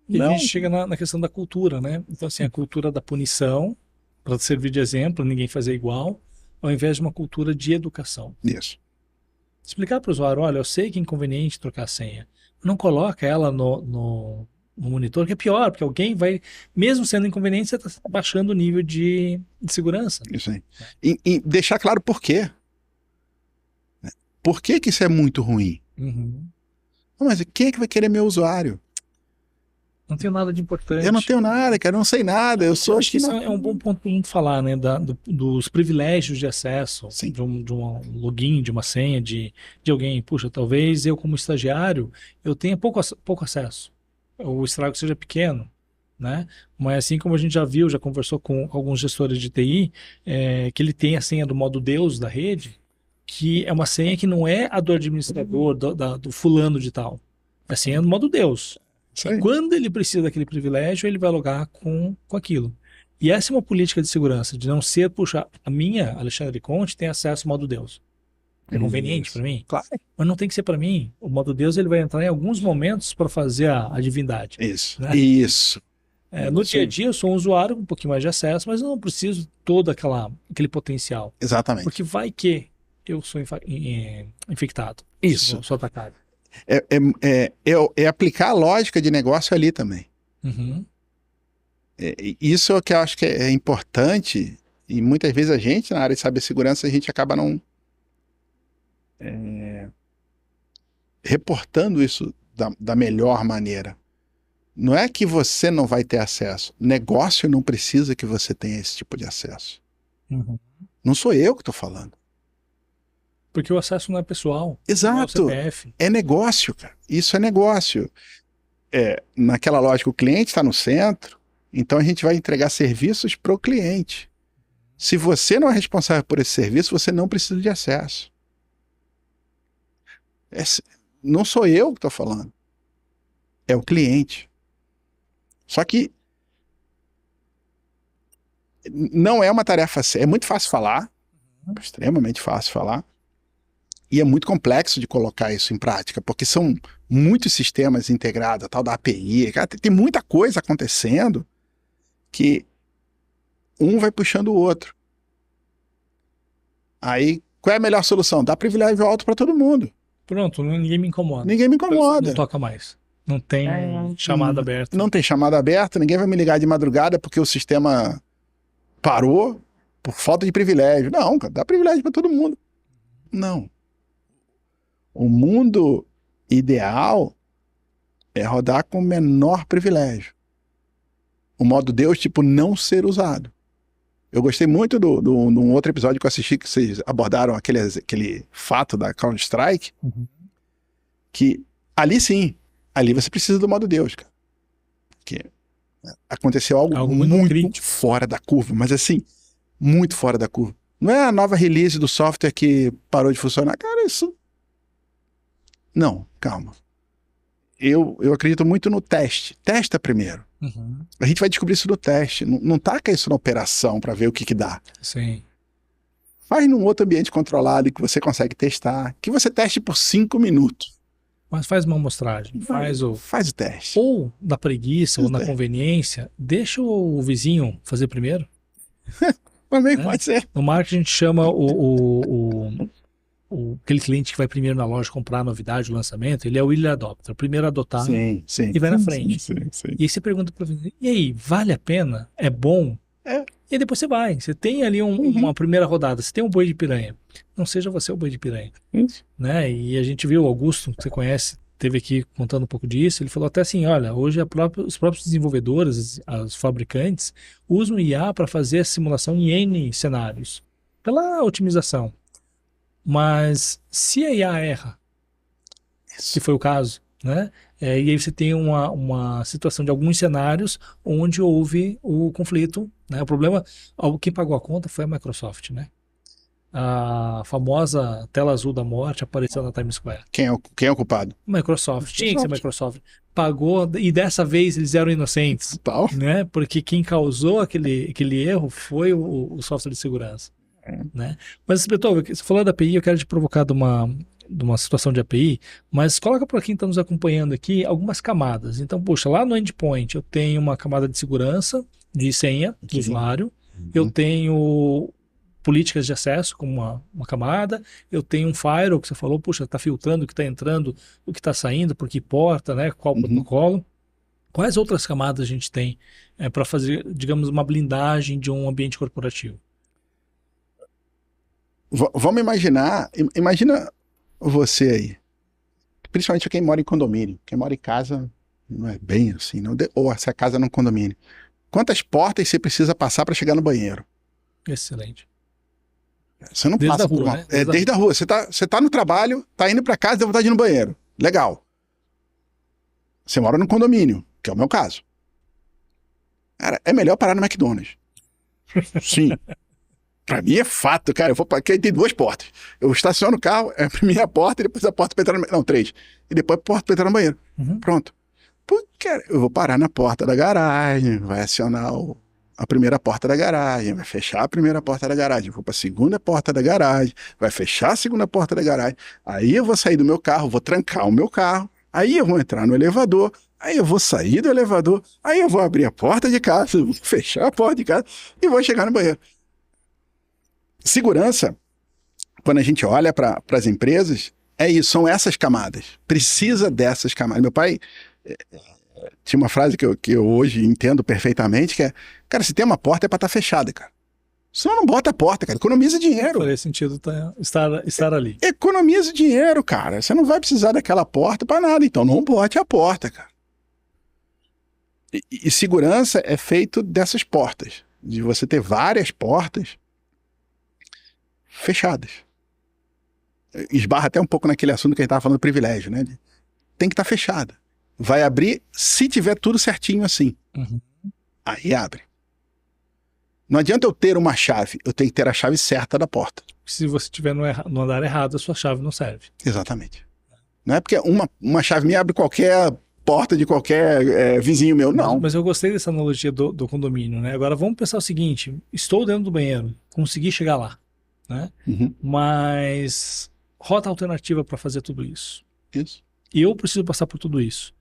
E Não. a gente chega na questão da cultura, né? Então, assim, a cultura da punição, para servir de exemplo, ninguém fazer igual, ao invés de uma cultura de educação. Isso. Explicar para o usuário, olha, eu sei que é inconveniente trocar a senha. Não coloca ela no monitor, que é pior, porque alguém vai, mesmo sendo inconveniente, você está baixando o nível de segurança. Isso aí. E deixar claro por quê. Por que isso é muito ruim? Uhum. Mas quem é que vai querer meu usuário? Não tenho nada de importante. Eu não tenho nada, cara, eu não sei nada, eu sou... Acho que isso é um bom ponto para a gente falar, né? Dos privilégios de acesso, Sim. de um login, de uma senha, de alguém. Puxa, talvez eu, como estagiário, eu tenha pouco acesso. O estrago seja pequeno, né? Mas assim como a gente já viu, já conversou com alguns gestores de TI, que ele tem a senha do modo Deus da rede, que é uma senha que não é a do administrador, do fulano de tal. É a senha do modo Deus. Isso aí. Quando ele precisa daquele privilégio, ele vai logar com aquilo. E essa é uma política de segurança, de não ser, puxa, a minha, Alexandre Conte, tem acesso ao modo Deus. É conveniente para mim? Claro. Mas não tem que ser para mim. O modo Deus ele vai entrar em alguns momentos para fazer a divindade. Isso. Né? Isso. No dia a dia, eu sou um usuário com um pouquinho mais de acesso, mas eu não preciso todo aquele potencial. Exatamente. Porque vai que eu sou infectado. Isso. Sou atacado. É aplicar a lógica de negócio ali também. Uhum. Isso é o que eu acho que é importante, e muitas vezes a gente, na área de cibersegurança, a gente acaba não reportando isso da melhor maneira. Não é que você não vai ter acesso. Negócio não precisa que você tenha esse tipo de acesso. Uhum. Não sou eu que estou falando. Porque o acesso não é pessoal. Exato. Não é o CPF. É negócio, cara. Isso é negócio. Naquela lógica, o cliente está no centro, então a gente vai entregar serviços para o cliente. Se você não é responsável por esse serviço, você não precisa de acesso. Não sou eu que estou falando. É o cliente. Só que não é uma tarefa... É muito fácil falar, extremamente fácil falar, e é muito complexo de colocar isso em prática, porque são muitos sistemas integrados, a tal da API, cara, tem muita coisa acontecendo que um vai puxando o outro. Aí, qual é a melhor solução? Dá privilégio alto para todo mundo. Pronto, ninguém me incomoda. Ninguém me incomoda. Não toca mais. Não tem chamada aberta. Não tem chamada aberta, ninguém vai me ligar de madrugada porque o sistema parou por falta de privilégio. Não, cara, dá privilégio para todo mundo. Não. O mundo ideal é rodar com o menor privilégio. O modo Deus, tipo, não ser usado. Eu gostei muito de um outro episódio que eu assisti, que vocês abordaram aquele fato da Counter-Strike, que ali sim, ali você precisa do modo Deus, cara. Porque aconteceu algo muito crítico, fora da curva, mas assim, muito fora da curva. Não é a nova release do software que parou de funcionar. Cara, isso... Não, calma. Eu acredito muito no teste. Testa primeiro. Uhum. A gente vai descobrir isso no teste. Não taca isso na operação para ver o que dá. Sim. Faz num outro ambiente controlado que você consegue testar. Que você teste por 5 minutos. Mas faz uma amostragem. Faz o teste. Ou na preguiça, ou na conveniência, deixa o vizinho fazer primeiro. Também pode ser. No marketing a gente chama aquele cliente que vai primeiro na loja comprar a novidade, o lançamento, ele é o early adopter, o primeiro a adotar sim. e vai na frente. Sim. E aí você pergunta para ele, e aí, vale a pena? É bom? É. E aí depois você vai. Você tem ali uma primeira rodada, você tem um boi de piranha. Não seja você o boi de piranha. Né? E a gente viu o Augusto, que você conhece, teve aqui contando um pouco disso, ele falou até assim, olha, hoje os próprios desenvolvedores, os fabricantes, usam IA para fazer a simulação em N cenários, pela otimização. Mas se a IA erra, se foi o caso, né? E aí você tem uma situação de alguns cenários onde houve o conflito, né? O problema, quem pagou a conta foi a Microsoft, né? A famosa tela azul da morte apareceu na Times Square. Quem é o culpado? Microsoft. Tinha que ser Microsoft. Pagou, e dessa vez eles eram inocentes. Tal. Né? Porque quem causou aquele erro foi o software de segurança. Né? Mas, Beethoven, você falou da API, eu quero te provocar de uma situação de API, mas coloca para quem está nos acompanhando aqui algumas camadas. Então, puxa, lá no endpoint eu tenho uma camada de segurança, de senha do usuário, eu tenho políticas de acesso como uma camada, eu tenho um firewall que você falou, puxa, está filtrando o que está entrando, o que está saindo, por que porta, né, qual protocolo. Quais outras camadas a gente tem para fazer, digamos, uma blindagem de um ambiente corporativo? Vamos imagina você aí, principalmente quem mora em condomínio, quem mora em casa não é bem assim, não, ou se a casa é num condomínio. Quantas portas você precisa passar para chegar no banheiro? Excelente. Você não Desde passa a rua, por uma... né? Desde a rua. Você tá no trabalho, tá indo para casa e tem vontade de ir no banheiro. Legal. Você mora num condomínio, que é o meu caso. Cara, é melhor parar no McDonald's. Sim. Pra mim é fato, cara. Eu vou para aqui, tem 2 portas. Eu estaciono o carro, é a primeira porta e depois a porta pra entrar no banheiro. Não, 3. E depois a porta pra entrar no banheiro. Pronto. Pô, cara, eu vou parar na porta da garagem, vai acionar a primeira porta da garagem, vai fechar a primeira porta da garagem, vou para a segunda porta da garagem, vai fechar a segunda porta da garagem, aí eu vou sair do meu carro, vou trancar o meu carro, aí eu vou entrar no elevador, aí eu vou sair do elevador, aí eu vou abrir a porta de casa, vou fechar a porta de casa e vou chegar no banheiro. Segurança, quando a gente olha para as empresas, é isso, são essas camadas, precisa dessas camadas. Meu pai tinha uma frase que eu hoje entendo perfeitamente, que é, cara, se tem uma porta é para estar fechada, cara. Senão não bota a porta, cara. Economiza dinheiro. Faria sentido estar ali. Economiza dinheiro, cara. Você não vai precisar daquela porta para nada, então não bote a porta, cara. E segurança é feito dessas portas, de você ter várias portas fechadas. Esbarra até um pouco naquele assunto que a gente estava falando do privilégio, né? Tem que estar fechada. Vai abrir se tiver tudo certinho assim. Aí abre. Não adianta eu ter uma chave, eu tenho que ter a chave certa da porta. Se você estiver no andar errado, a sua chave não serve. Exatamente. Não é porque uma chave minha abre qualquer porta de qualquer vizinho meu, não. Mas eu gostei dessa analogia do condomínio, né? Agora vamos pensar o seguinte, estou dentro do banheiro, consegui chegar lá, né? Mas rota alternativa para fazer tudo isso. Isso. E eu preciso passar por tudo isso.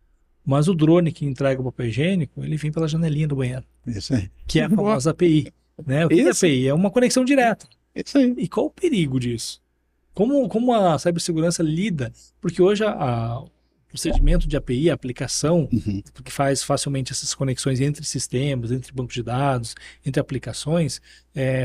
Mas o drone que entrega o papel higiênico, ele vem pela janelinha do banheiro. Isso aí. Que é a famosa API. Né? O que é API? É uma conexão direta. Isso aí. E qual o perigo disso? Como a cibersegurança lida? Porque hoje o procedimento de API, a aplicação, que faz facilmente essas conexões entre sistemas, entre bancos de dados, entre aplicações,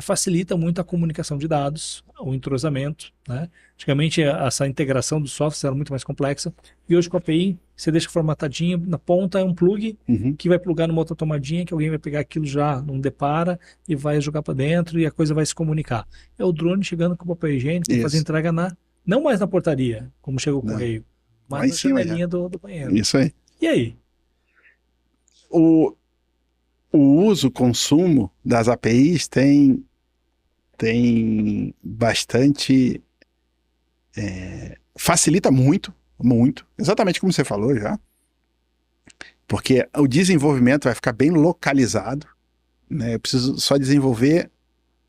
facilita muito a comunicação de dados, o entrosamento, né? Antigamente essa integração dos softwares era muito mais complexa, e hoje com a API você deixa formatadinho, na ponta é um plug que vai plugar numa outra tomadinha, que alguém vai pegar aquilo já, não depara, e vai jogar para dentro e a coisa vai se comunicar. É o drone chegando com o papel higiênico para fazer entrega não mais na portaria, como chega o correio, mas na janelinha do banheiro. Isso aí. E aí? O uso, o consumo das APIs tem bastante... facilita muito, exatamente como você falou já, porque o desenvolvimento vai ficar bem localizado, né? Eu preciso só desenvolver,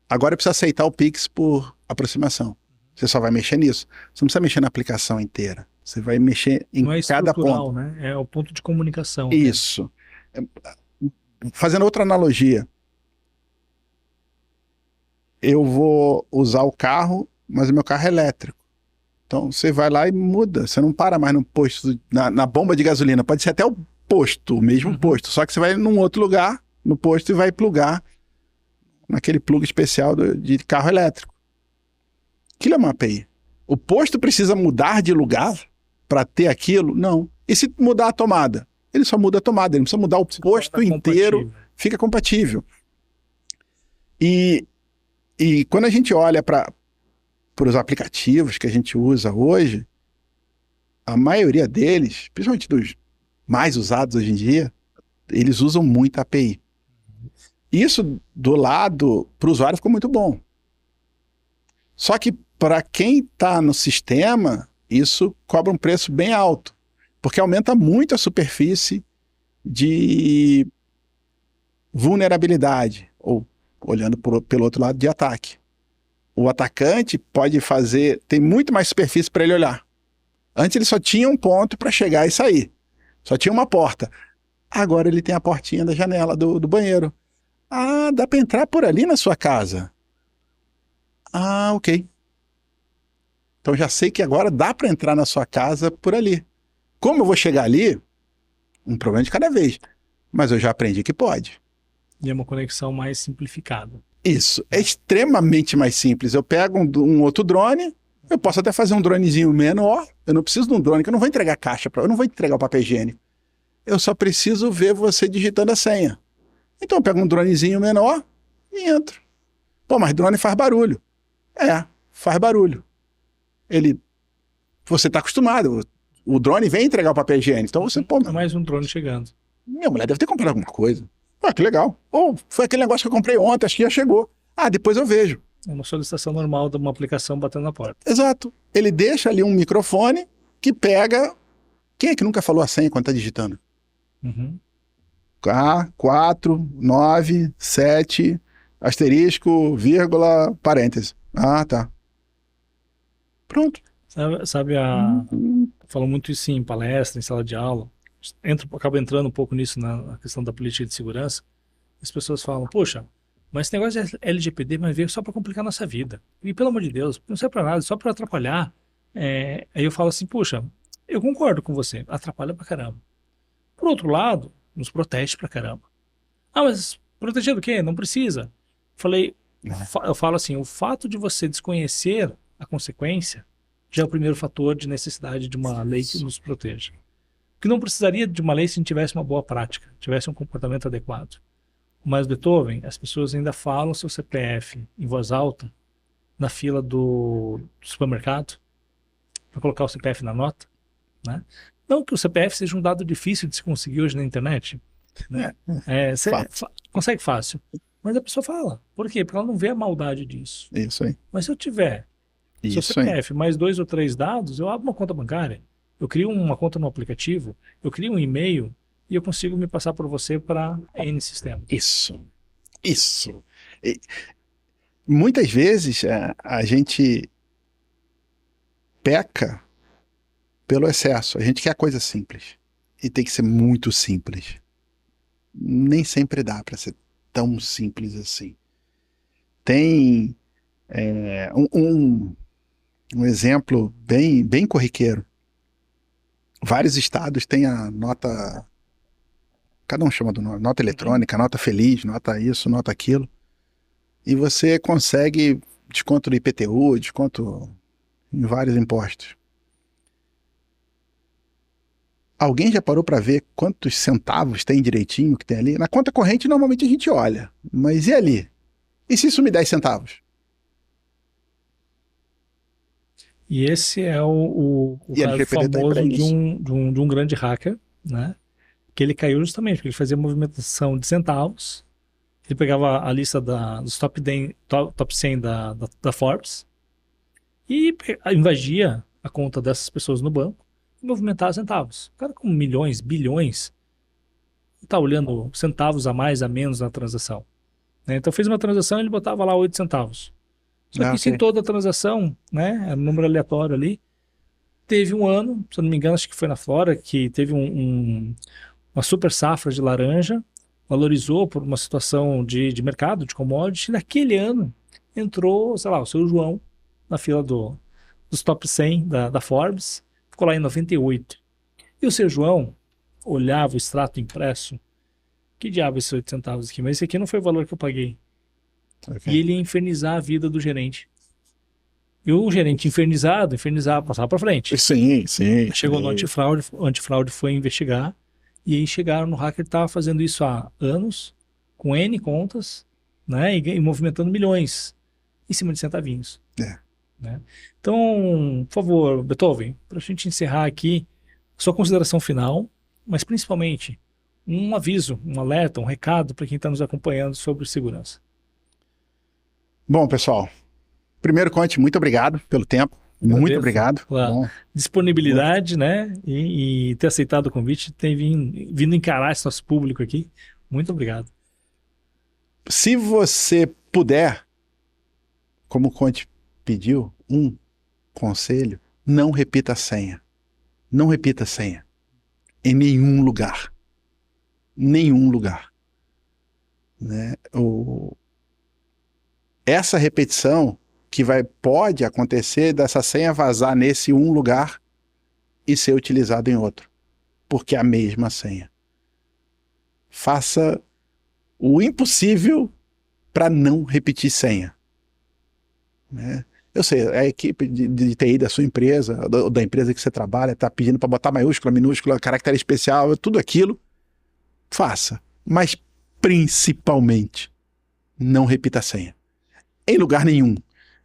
agora eu preciso aceitar o Pix por aproximação. Você só vai mexer nisso, você não precisa mexer na aplicação inteira, você vai mexer em cada ponto. Né? É o ponto de comunicação. Isso. Fazendo outra analogia, eu vou usar o carro, mas o meu carro é elétrico. Então você vai lá e muda, você não para mais no posto, na bomba de gasolina, pode ser até o posto, o mesmo posto, só que você vai num outro lugar, no posto, e vai plugar naquele plug especial de carro elétrico. Aquilo é uma API. O posto precisa mudar de lugar para ter aquilo? Não. E se mudar a tomada? Ele só muda a tomada, ele não precisa mudar o posto inteiro, fica compatível. E quando a gente olha para os aplicativos que a gente usa hoje, a maioria deles, principalmente dos mais usados hoje em dia, eles usam muito a API. Isso do lado para o usuário ficou muito bom. Só que para quem está no sistema, isso cobra um preço bem alto, porque aumenta muito a superfície de vulnerabilidade, ou olhando pelo outro lado, de ataque. O atacante pode fazer, tem muito mais superfície para ele olhar. Antes ele só tinha um ponto para chegar e sair. Só tinha uma porta. Agora ele tem a portinha da janela do banheiro. Ah, dá para entrar por ali na sua casa. Ah, ok. Então já sei que agora dá para entrar na sua casa por ali. Como eu vou chegar ali? Um problema de cada vez. Mas eu já aprendi que pode. E é uma conexão mais simplificada. Isso. É extremamente mais simples. Eu pego um outro drone, eu posso até fazer um dronezinho menor. Eu não preciso de um drone, que eu não vou entregar caixa eu não vou entregar o papel higiênico. Eu só preciso ver você digitando a senha. Então eu pego um dronezinho menor e entro. Pô, mas drone faz barulho. É, faz barulho. Você está acostumado. O drone vem entregar o papel higiênico. Então você, pô, É mais um drone chegando. minha mulher deve ter comprado alguma coisa. Ah, que legal. Ou foi aquele negócio que eu comprei ontem, acho que já chegou. Ah, depois eu vejo. É uma solicitação normal de uma aplicação batendo na porta. Exato. Ele deixa ali um microfone que pega... Quem é que nunca falou a senha quando está digitando? Uhum. K4, 9, 7, asterisco, vírgula, parêntese. Ah, tá. Pronto. Sabe falo muito isso em palestra, em sala de aula. Acabo entrando um pouco nisso na questão da política de segurança. As pessoas falam, poxa, mas esse negócio de LGPD vai veio só para complicar a nossa vida. E pelo amor de Deus, não serve para nada, só para atrapalhar. Aí eu falo assim, poxa, eu concordo com você, atrapalha pra caramba. Por outro lado, nos protege pra caramba. Ah, mas proteger do quê? Não precisa. Eu falo assim, o fato de você desconhecer a consequência já é o primeiro fator de necessidade de uma lei que nos proteja. Porque não precisaria de uma lei se a gente tivesse uma boa prática, tivesse um comportamento adequado. Mas Beethoven, as pessoas ainda falam seu CPF em voz alta na fila do supermercado para colocar o CPF na nota, né? Não que o CPF seja um dado difícil de se conseguir hoje na internet, né? Você consegue fácil, mas a pessoa fala. Por quê? Porque ela não vê a maldade disso. Isso aí. Mas se eu tiver seu Isso aí. CPF mais 2 ou 3 dados, eu abro uma conta bancária, eu crio uma conta no aplicativo, eu crio um e-mail e eu consigo me passar por você para N sistema. Isso. Muitas vezes a gente peca pelo excesso. A gente quer coisa simples. E tem que ser muito simples. Nem sempre dá para ser tão simples assim. Tem um exemplo bem corriqueiro. Vários estados têm a nota... Cada um chama do nome. Nota eletrônica, nota feliz, nota isso, nota aquilo. E você consegue desconto do IPTU, desconto em vários impostos. Alguém já parou para ver quantos centavos tem direitinho que tem ali? Na conta corrente, normalmente a gente olha. Mas e ali? E se sumir 10 centavos? E esse é o caso famoso de um grande hacker, né? Que ele caiu justamente porque ele fazia movimentação de centavos. Ele pegava a lista dos top 100 da Forbes e invadia a conta dessas pessoas no banco e movimentava centavos. O cara com milhões, bilhões, está olhando centavos a mais, a menos na transação, né? Então fez uma transação e ele botava lá 8 centavos. Só que se em toda a transação, né, era um número aleatório ali, teve um ano, se eu não me engano, acho que foi na Flórida, que teve uma super safra de laranja, valorizou por uma situação de mercado, de commodity, e naquele ano entrou, sei lá, o seu João na fila dos top 100 da Forbes, ficou lá em 98. E o seu João olhava o extrato impresso, que diabo esses 8 centavos aqui? Mas esse aqui não foi o valor que eu paguei. Okay. E ele ia infernizar a vida do gerente. E o gerente infernizava, passava para frente. Sim. Chegou no antifraude, o antifraude foi investigar, e aí chegaram no hacker que estava fazendo isso há anos, com N contas, né, e movimentando milhões em cima de centavinhos. Né? Então, por favor, Beethoven, para a gente encerrar aqui, sua consideração final, mas principalmente um aviso, um alerta, um recado para quem está nos acompanhando sobre segurança. Bom, pessoal, primeiro, Conte, muito obrigado pelo tempo. Muito obrigado. Pela disponibilidade, né? E ter aceitado o convite, ter vindo encarar esse nosso público aqui. Muito obrigado. Se você puder, como o Conte pediu, um conselho: não repita a senha. Não repita a senha. Em nenhum lugar. Nenhum lugar. Né? Essa repetição que pode acontecer dessa senha vazar nesse um lugar e ser utilizada em outro. Porque é a mesma senha. Faça o impossível para não repetir senha. Né? Eu sei, a equipe de TI da sua empresa, da empresa que você trabalha, está pedindo para botar maiúscula, minúscula, caractere especial, tudo aquilo. Faça. Mas principalmente, não repita a senha. Em lugar nenhum.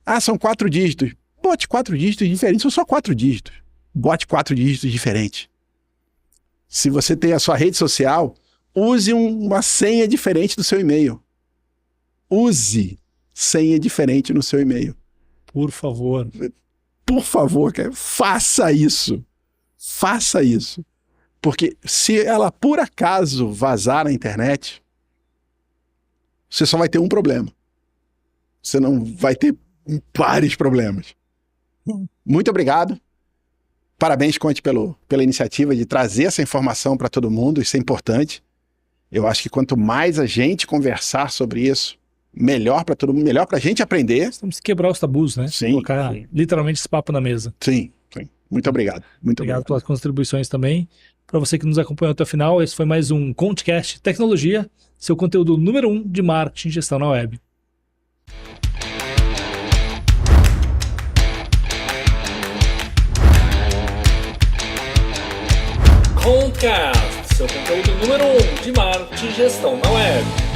Ah, são 4 dígitos. Bote 4 dígitos diferentes, são só 4 dígitos. Bote 4 dígitos diferentes. Se você tem a sua rede social, use uma senha diferente do seu e-mail. Use senha diferente no seu e-mail. Por favor. Por favor, cara, faça isso. Faça isso. Porque se ela por acaso vazar na internet, você só vai ter um problema. Você não vai ter vários problemas. Muito obrigado. Parabéns, Conte, pela iniciativa de trazer essa informação para todo mundo. Isso é importante. Eu acho que quanto mais a gente conversar sobre isso, melhor para todo mundo, melhor para a gente aprender. Temos que quebrar os tabus, né? Sim. Colocar literalmente esse papo na mesa. Sim, sim. Muito obrigado. Muito obrigado pelas contribuições também. Para você que nos acompanhou até o final, esse foi mais um ConteCast Tecnologia, seu conteúdo número 1 de marketing e gestão na web. Concast, seu conteúdo número 1 de marketing e gestão na web.